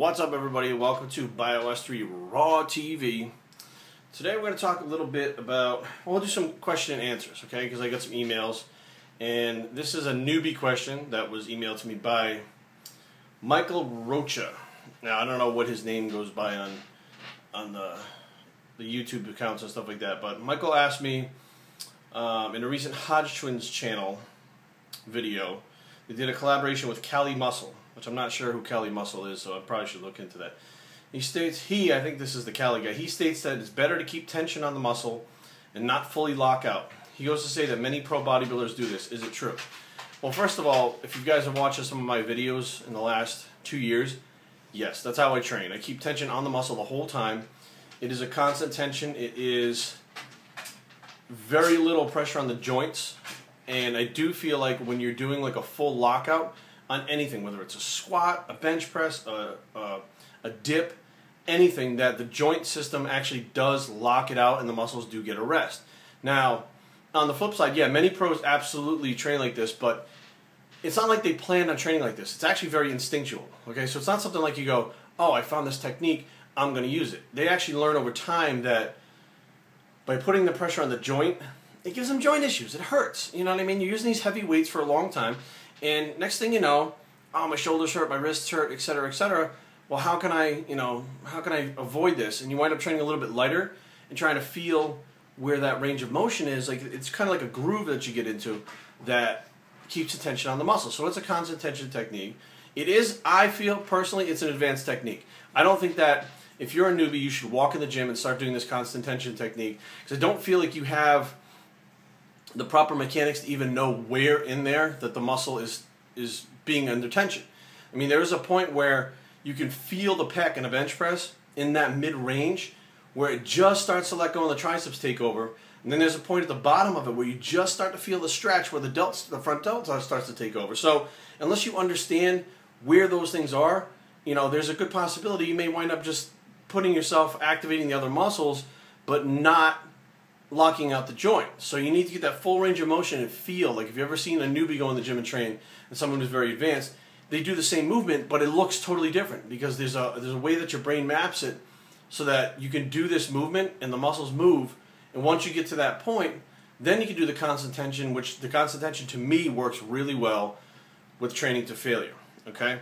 What's up, everybody? Welcome to BioS3 Raw TV. Today we're going to talk a little bit about, we'll do some question and answers, okay? Because I got some emails. And this is a newbie question that was emailed to me by Michael Rocha. Now, I don't know what his name goes by on the YouTube accounts and stuff like that. But Michael asked me in a recent Hodge Twins channel video, they did a collaboration with Cali Muscle, which I'm not sure who Cali Muscle is, so I probably should look into that. He states, I think this is the Cali guy, he states that it's better to keep tension on the muscle and not fully lock out. He goes to say that many pro bodybuilders do this. Is it true? Well, first of all, if you guys have watched some of my videos in the last 2 years, yes, that's how I train. I keep tension on the muscle the whole time. It is a constant tension. It is very little pressure on the joints. And I do feel like when you're doing like a full lockout on anything, whether it's a squat, a bench press, a dip, anything, that the joint system actually does lock it out and the muscles do get a rest. Now, on the flip side, yeah, many pros absolutely train like this, but it's not like they plan on training like this. It's actually very instinctual, okay? So it's not something like you go, oh, I found this technique, I'm going to use it. They actually learn over time that by putting the pressure on the joint, it gives them joint issues. It hurts. You know what I mean? You're using these heavy weights for a long time, and next thing you know, oh, my shoulders hurt, my wrists hurt, etc., etc. Well, how can I avoid this? And you wind up training a little bit lighter and trying to feel where that range of motion is. Like, it's kind of like a groove that you get into that keeps the tension on the muscle. So it's a constant tension technique. It is, I feel personally, it's an advanced technique. I don't think that if you're a newbie, you should walk in the gym and start doing this constant tension technique, because I don't feel like you have the proper mechanics to even know where in there that the muscle is being under tension. I mean, there is a point where you can feel the pec in a bench press in that mid-range where it just starts to let go and the triceps take over. And then there's a point at the bottom of it where you just start to feel the stretch where the front delta starts to take over. So unless you understand where those things are, you know, there's a good possibility you may wind up just putting yourself, activating the other muscles, but not locking out the joint. So you need to get that full range of motion and feel. Like if you've ever seen a newbie go in the gym and train and someone who's very advanced, they do the same movement, but it looks totally different because there's a way that your brain maps it so that you can do this movement and the muscles move. And once you get to that point, then you can do the constant tension, which the constant tension to me works really well with training to failure. Okay?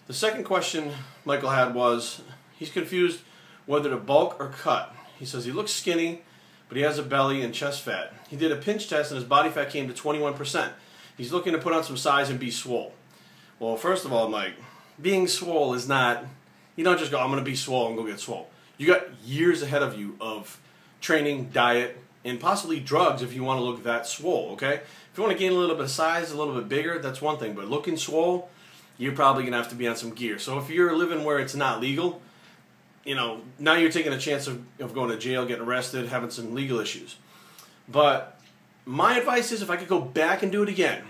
The second question Michael had was, he's confused whether to bulk or cut. He says he looks skinny, but he has a belly and chest fat. He did a pinch test and his body fat came to 21%. He's looking to put on some size and be swole. Well, first of all, I'm like, being swole is not, you don't just go, I'm going to be swole and go get swole. You got years ahead of you of training, diet, and possibly drugs if you want to look that swole, okay? If you want to gain a little bit of size, a little bit bigger, that's one thing. But looking swole, you're probably going to have to be on some gear. So if you're living where it's not legal, you know, now you're taking a chance of going to jail, getting arrested, having some legal issues. But my advice is if I could go back and do it again,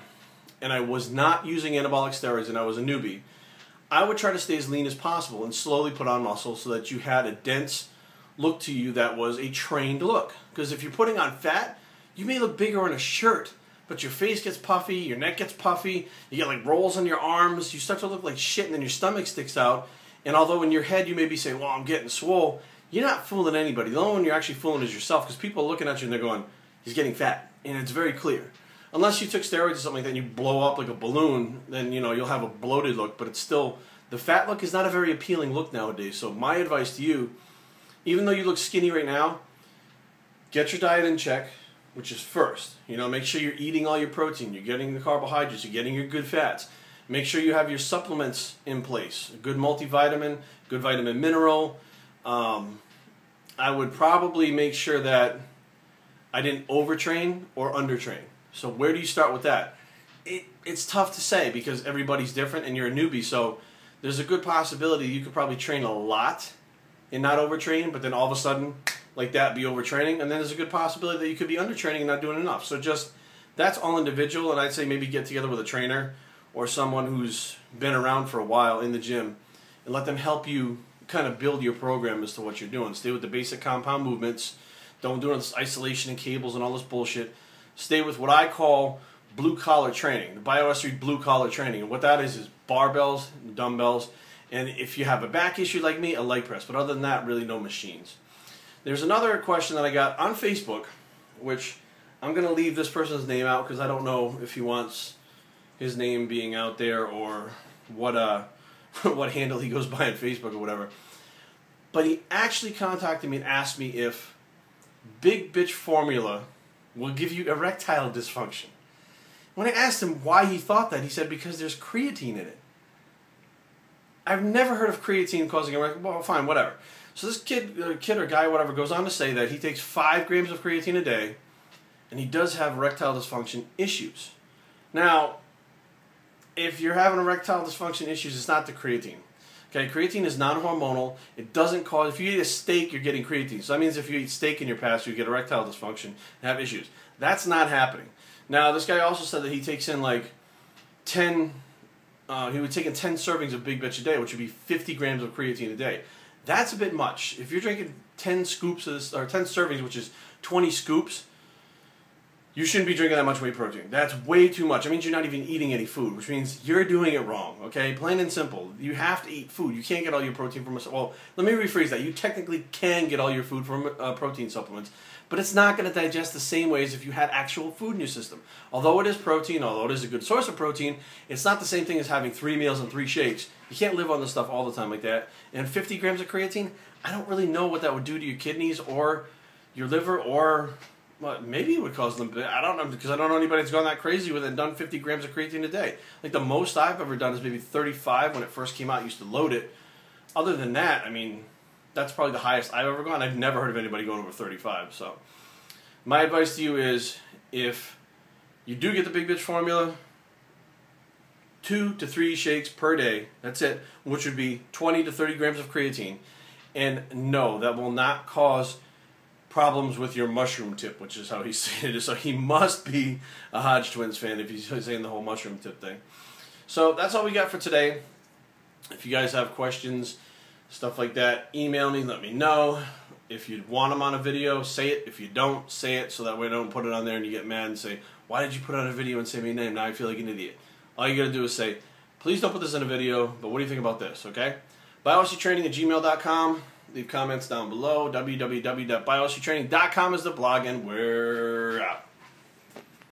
and I was not using anabolic steroids and I was a newbie, I would try to stay as lean as possible and slowly put on muscle so that you had a dense look to you that was a trained look. Because if you're putting on fat, you may look bigger in a shirt, but your face gets puffy, your neck gets puffy, you get like rolls on your arms, you start to look like shit, and then your stomach sticks out. And although in your head you may be saying, well, I'm getting swole, you're not fooling anybody. The only one you're actually fooling is yourself, because people are looking at you and they're going, he's getting fat. And it's very clear. Unless you took steroids or something like that and you blow up like a balloon, then, you know, you'll have a bloated look. But it's still, the fat look is not a very appealing look nowadays. So my advice to you, even though you look skinny right now, get your diet in check, which is first. You know, make sure you're eating all your protein, you're getting the carbohydrates, you're getting your good fats. Make sure you have your supplements in place. A good multivitamin, good vitamin mineral. I would probably make sure that I didn't overtrain or undertrain. So where do you start with that? It's tough to say because everybody's different and you're a newbie. So there's a good possibility you could probably train a lot and not overtrain, but then all of a sudden, like that, be overtraining. And then there's a good possibility that you could be undertraining and not doing enough. So just, that's all individual. And I'd say maybe get together with a trainer or someone who's been around for a while in the gym and let them help you kind of build your program as to what you're doing. Stay with the basic compound movements. Don't do this isolation and cables and all this bullshit. Stay with what I call blue-collar training, the BioS3 blue-collar training. And what that is barbells, dumbbells, And if you have a back issue like me, a leg press. But other than that, really no machines. There's another question that I got on Facebook, which I'm going to leave this person's name out because I don't know if he wants his name being out there or what what handle he goes by on Facebook or whatever. But he actually contacted me and asked me if Big Bitch Formula will give you erectile dysfunction. When I asked him why he thought that, he said because there's creatine in it. I've never heard of creatine causing erectile. Well, fine, whatever. So this kid or guy, whatever, goes on to say that he takes 5 grams of creatine a day, and he does have erectile dysfunction issues. Now, if you're having erectile dysfunction issues, it's not the creatine. Okay, creatine is non-hormonal. It doesn't cause, if you eat a steak, you're getting creatine. So that means if you eat steak in your past, you get erectile dysfunction and have issues. That's not happening. Now, this guy also said that he takes in like 10, he would take in 10 servings of Big Bitch a day, which would be 50 grams of creatine a day. That's a bit much. If you're drinking 10 scoops of this, or 10 servings, which is 20 scoops, you shouldn't be drinking that much whey protein. That's way too much. It means you're not even eating any food, which means you're doing it wrong, okay? Plain and simple. You have to eat food. You can't get all your protein from, well, let me rephrase that. You technically can get all your food from protein supplements, but it's not going to digest the same way as if you had actual food in your system. Although it is protein, although it is a good source of protein, it's not the same thing as having 3 meals and 3 shakes. You can't live on this stuff all the time like that. And 50 grams of creatine, I don't really know what that would do to your kidneys or your liver or... well, maybe it would cause them, but I don't know, because I don't know anybody that's gone that crazy with it and done 50 grams of creatine a day. Like, the most I've ever done is maybe 35 when it first came out. I used to load it. Other than that, I mean, that's probably the highest I've ever gone. I've never heard of anybody going over 35. So, my advice to you is, if you do get the Big Bitch Formula, 2 to 3 shakes per day, that's it, which would be 20 to 30 grams of creatine. And no, that will not cause problems with your mushroom tip, which is how he said it. So he must be a Hodge Twins fan if he's saying the whole mushroom tip thing. So that's all we got for today. If you guys have questions, stuff like that, email me, let me know. If you want them on a video, say it. If you don't, say it, so that way I don't put it on there and you get mad and say, why did you put it on a video and say my name? Now I feel like an idiot. All you gotta do is say, please don't put this in a video, but what do you think about this, okay? biologytraining@gmail.com. Leave comments down below. www.biologytraining.com is the blog, and we're out.